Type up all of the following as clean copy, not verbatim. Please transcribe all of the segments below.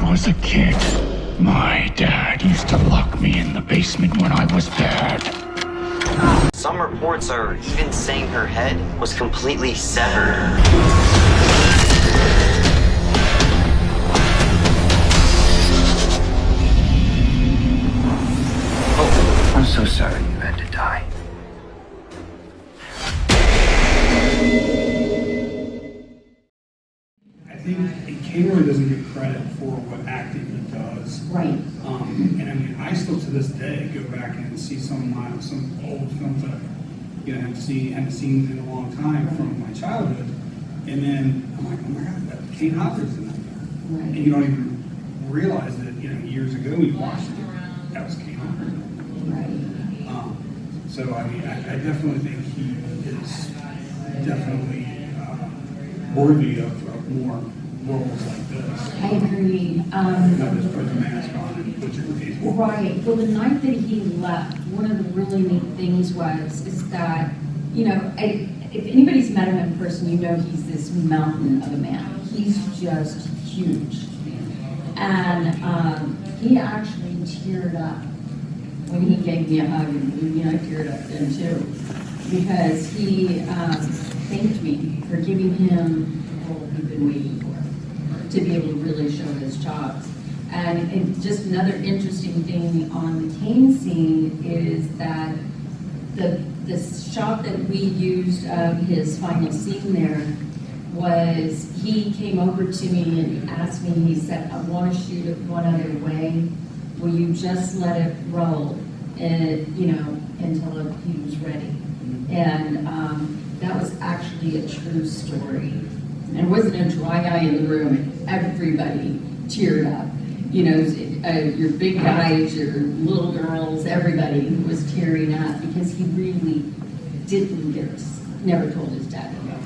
was a kid, my dad used to lock me in the basement when I was bad. Some reports are even saying her head was completely severed. Oh, I'm so sorry you had to die. I think Kane really doesn't get credit for what acting he does. Right. And I mean, I still to this day go back and see some old films that haven't seen in a long time from my childhood, and then I'm like, oh my God, that Kane Hodder's in that. Right. And you don't even realize that years ago we watched it. That was Kane Hodder. Right. So I mean, I definitely think he is definitely worthy of more roles like this. I agree. Not just put the mask on and butcher people. Right. Well, the night that he left, one of the really neat things is that, if anybody's met him in person, he's this mountain of a man. He's just huge. And he actually teared up when he gave me a hug, and I teared up then too, because he thanked me for giving him the role he'd been waiting for, to be able to really show his chops. And just another interesting thing on the Kane scene is that the shot that we used of his final scene there was he came over to me and asked me, he said, I want to shoot it one other way. Will you just let it roll, until he was ready? And that was actually a true story. And it wasn't a dry eye in the room. Everybody teared up. Your big guys, your little girls, everybody was tearing up because he really never told his dad about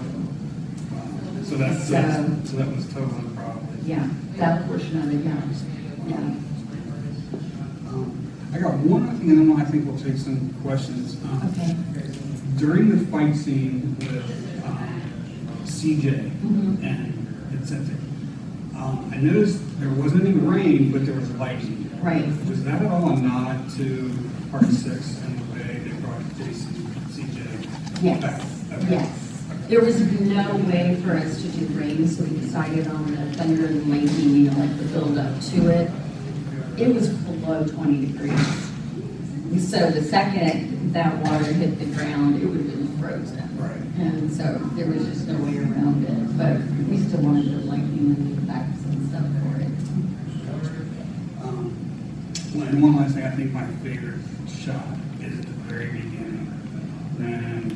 it. So that was totally the problem. Yeah, that portion of it, yeah. I got one other thing, and then I think we'll take some questions. Okay. During the fight scene with CJ and Vincente, I noticed there wasn't any rain, but there was lightning. Right. Was that at all a nod to Part 6 and the way they brought Jason CJ Yes. back? Okay. Yes. There was no way for us to do rain, so we decided on the thunder and lightning, the build up to it. It was below 20 degrees. So the second that water hit the ground, it would have been frozen. Right. And so there was just no way around it. But we still wanted the lightning and the effects and stuff for it. And one last thing, I think my favorite shot is at the very beginning. And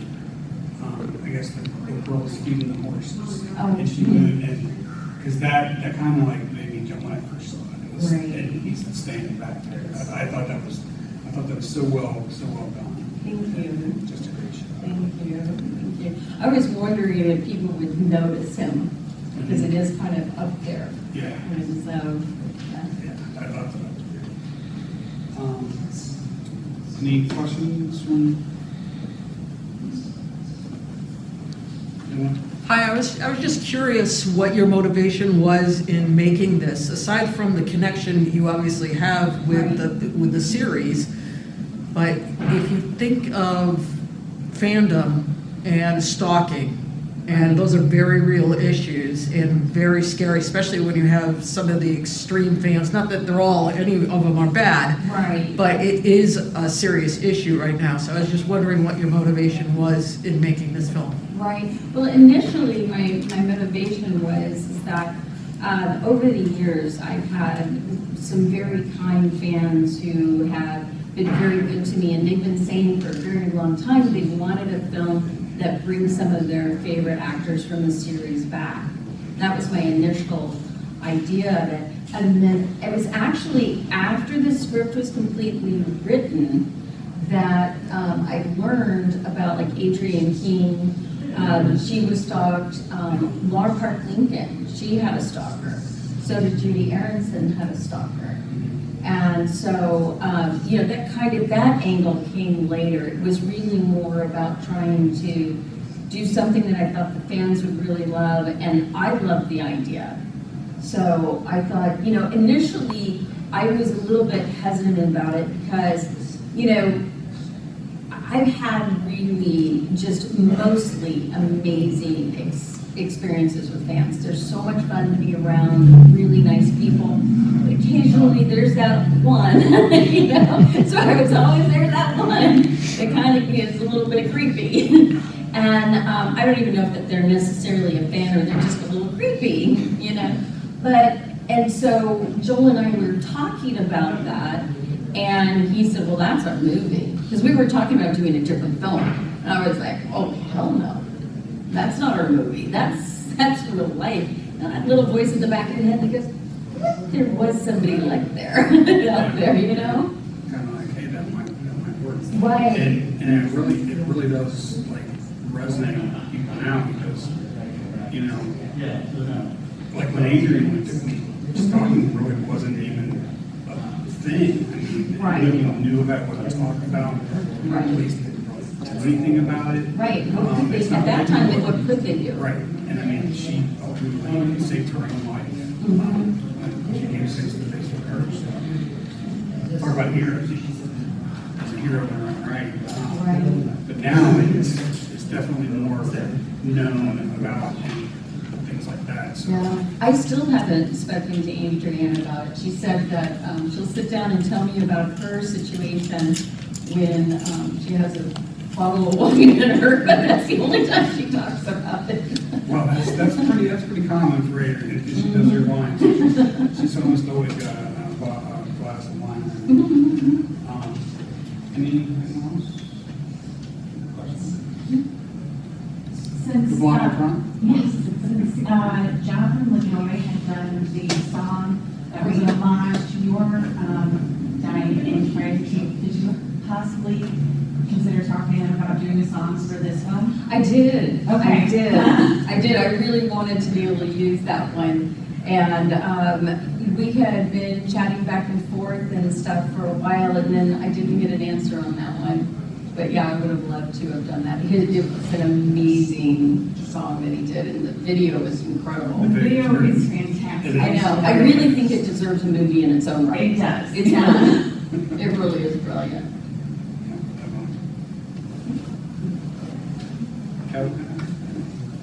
I guess the girl is feeding the horses. Oh, and she moved, and because that kind of like made me jump when I first saw it. It was, right. And he's standing back there. I thought that was so well done. Thank you. Just a great shot. Thank you. I was wondering if people would notice him because it is kind of up there. Yeah. And so, Yeah, I thought that was great. Any questions from anyone? Hi, I was just curious what your motivation was in making this, aside from the connection you obviously have with the series. But if you think of fandom and stalking, and those are very real issues and very scary, especially when you have some of the extreme fans. Not that any of them are bad, right. but it is a serious issue right now. So I was just wondering what your motivation was in making this film. Right. Well, initially, my motivation was that over the years, I've had some very kind fans who have been very good to me, and they've been saying for a very long time they wanted a film that brings some of their favorite actors from the series back. That was my initial idea of it. And then it was actually after the script was completely written that I learned about Adrienne King. She was stalked. Laura Park Lincoln, she had a stalker. So did Judy Aronson had a stalker. And so, that angle came later. It was really more about trying to do something that I thought the fans would really love, and I loved the idea. So I thought, initially I was a little bit hesitant about it because, I've had really just mostly amazing experiences with fans. There's so much fun to be around really nice people. But occasionally there's that one, So I was always there, that one that kind of gets a little bit creepy. And I don't even know if that they're necessarily a fan or they're just a little creepy, And so Joel and I were talking about that, and he said, well, that's our movie. Because we were talking about doing a different film. And I was like, oh, hell no. That's not our movie. That's real life. And that little voice in the back of the head that goes, what? There was somebody like there, out there, Kind of like, hey, that might work. Right. And it really does like resonate with people now because, like when Adrian went to me, stalking really wasn't even a thing. I mean, Right. nobody knew about what I talked about, or at least they didn't really do anything about it. Right. At that time, what could they do? Right. And I mean, she ultimately saved her own life. She came face to face with her. So. Talk about heroes. He's a hero in her own right. Right. But now it's definitely more known about things like that. So. Yeah, I still haven't spoken to Adrienne about it. She said that she'll sit down and tell me about her situation when she has a bottle of wine in her, but that's the only time she talks about it. Well, that's pretty common for Adrienne because she does her wine. She's almost always got a glass of wine. Anything else? Since, The blonde in front? yes, since Jonathan LaJoy had done the song that was an homage to your dying and tragedy, did you possibly consider talking about doing the songs for this film? I did. Okay. I did. I really wanted to be able to use that one. And we had been chatting back and forth and stuff for a while, and then I didn't get an answer on that one. But yeah, I would have loved to have done that. It was an amazing song that he did, and the video was incredible. The video is fantastic. I know. I really think it deserves a movie in its own right. It does. It does. It really is brilliant.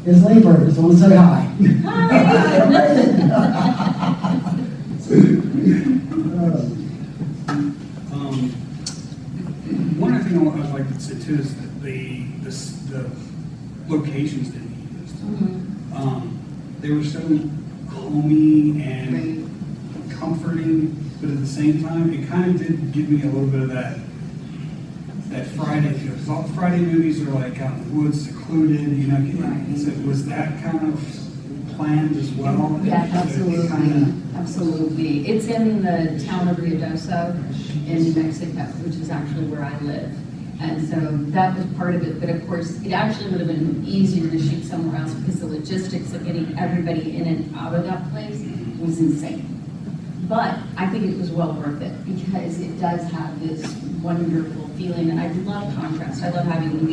It's labor, just want to say hi. One other thing I'd like to say too is that the locations that he used, they were so homey and comforting, but at the same time, it kind of did give me a little bit of that Friday feel. Because all the Friday movies are like out in the woods, secluded, So was that kind of planned as well? Yeah, absolutely. Absolutely. It's in the town of Ruidoso in New Mexico, which is actually where I live. And so that was part of it. But of course, it actually would have been easier to shoot somewhere else because the logistics of getting everybody in and out of that place was insane. But I think it was well worth it because it does have this wonderful feeling. And I love contrast. I love having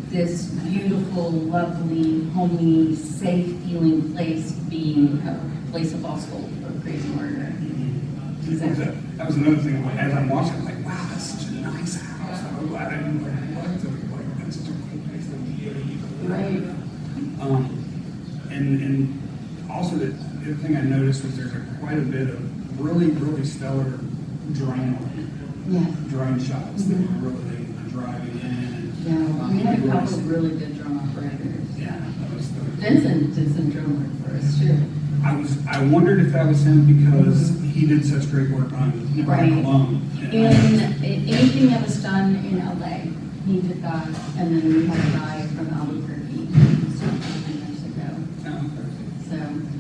this beautiful, lovely, homey, safe feeling place being a place of also of crazy murder. Exactly. That was another thing. As I'm watching, I'm like, wow, that's such a nice house. I'm glad I didn't like that's such a cool place to be. Right. And also the other thing I noticed was there's quite a bit of really, really stellar drone shots that were really driving in. Yeah, we had a couple of really good drone operators. Yeah, that was Vincent did some drone work for us too. I wondered if that was him because he did such great work on Never Alone. In anything that was done in LA, he did that, and then we had a guy from Albuquerque some years ago. So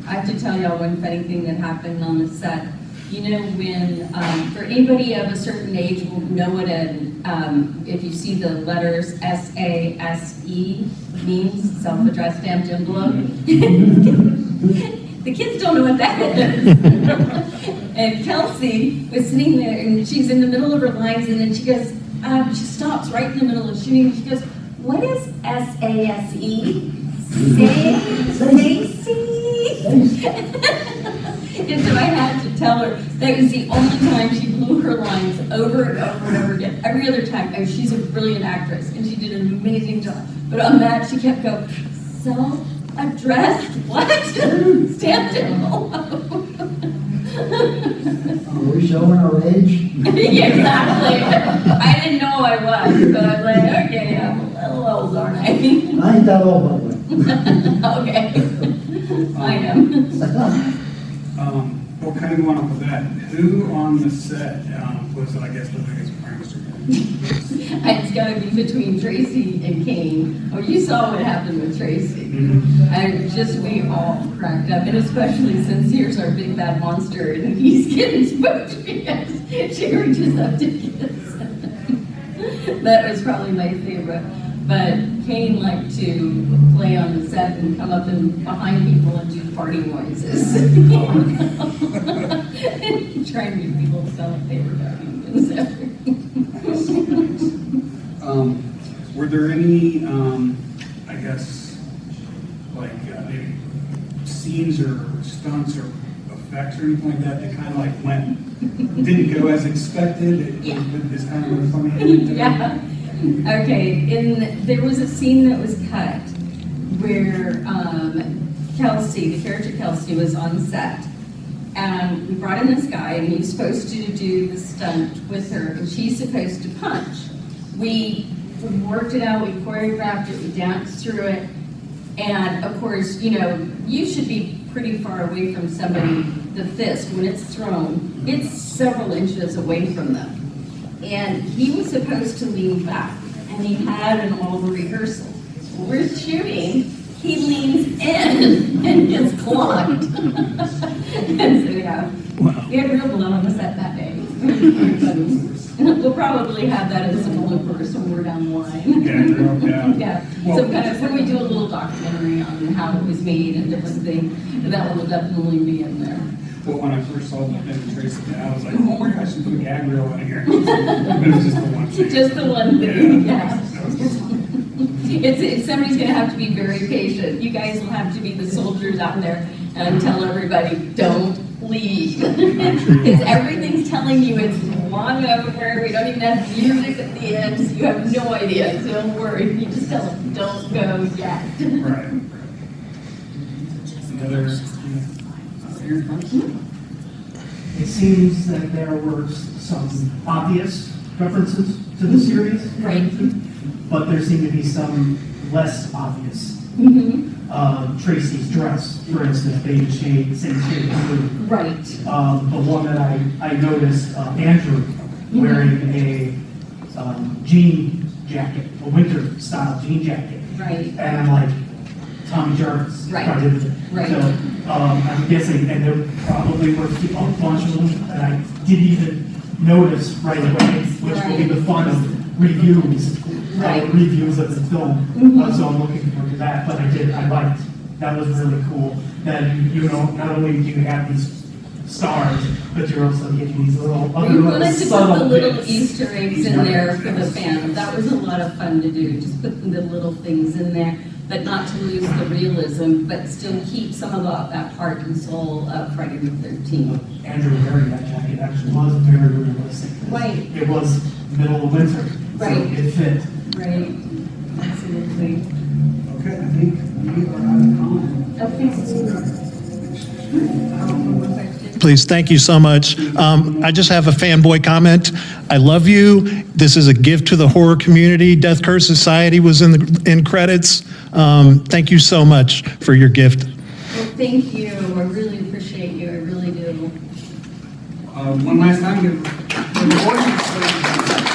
I have to tell y'all one funny thing that happened on the set. When for anybody of a certain age will know what if you see the letters SASE means, self-addressed stamped envelope. The kids don't know what that is. And Kelsey was sitting there, and she's in the middle of her lines, and then she goes, she stops right in the middle of shooting. She goes, "What is SASE?" Say. And so I had to tell her that was the only time she blew her lines over and over and over again. Every other time, oh, she's a brilliant actress and she did an amazing job. But on that, she kept going, self-addressed, what? Stand still. Are we showing our age? Yeah, exactly. I didn't know I was, but I was like, okay, I'm a little old, aren't I? I ain't that old, by the way. Okay. I am. Well, kind of going off of that, who on the set was, I guess, the biggest prankster? It's got to be between Tracy and Kane. Oh, you saw what happened with Tracy. We all cracked up, and especially since here's our big bad monster, and he's getting spooked because she reaches up to kiss. That was probably my favorite. But Kane liked to play on the set and come up and behind people and do party noises. Trying to make people sound like they were dying. Were there any, I guess, like maybe scenes or stunts or effects or anything like that that kind of like didn't go as expected? It's kind of a funny ending to it? Yeah. Okay, there was a scene that was cut where Kelsey, the character Kelsey, was on set. And we brought in this guy, and he was supposed to do the stunt with her, and she's supposed to punch. We worked it out, we choreographed it, we danced through it, and of course, you should be pretty far away from somebody. The fist, when it's thrown, it's several inches away from them. And he was supposed to lean back, and he had in all the rehearsals. We're shooting, he leans in and gets clocked. And so, yeah, we had real blood on the set that day. We'll probably have that as some bloopers when we're down the line. Yeah. Some kind of, when we do a little documentary on how it was made and different things, that will definitely be in there. Well, when I first saw the thing with Tracy, I was like, oh my gosh, she put a gag reel in here. But it was just the one thing. Just the one thing, yeah. Somebody's gonna have to be very patient. You guys will have to be the soldiers out there and tell everybody, don't leave. Because everything's telling you it's long over, we don't even have music at the end, so you have no idea, so don't worry. You just tell them, don't go yet. Right. Another, It seems that there were some obvious references to the series, Right. but there seem to be some less obvious. Tracy's dress, for instance, beige shade, same shade of blue. Right. The one that I noticed, Andrew wearing a jean jacket, a winter style jean jacket. Right. And I'm like, Tommy Jarvis. Right. Probably did it. Right. So I'm guessing, and there probably were a bunch of them that I didn't even notice right away, which will be the fun of reviews. Right. Reviews of the film. So I'm looking forward to that. But I liked. That was really cool. That not only do you have these stars, but you're also getting these little other We wanted to put subtle the little bits. Easter eggs in there for the fans. That was a lot of fun to do, just put the little things in there, but not to lose the realism, but still keep some of that heart and soul of Friday the 13th. Andrew wearing that jacket actually was very realistic. Right. It was middle of winter, Right. so it fit. Right, absolutely. okay, I think we are out of time. Okay. Please, thank you so much. I just have a fanboy comment. I love you. This is a gift to the horror community. Death Curse Society was in credits. Thank you so much for your gift. Well, thank you. I really appreciate you. I really do. One last time, give the audience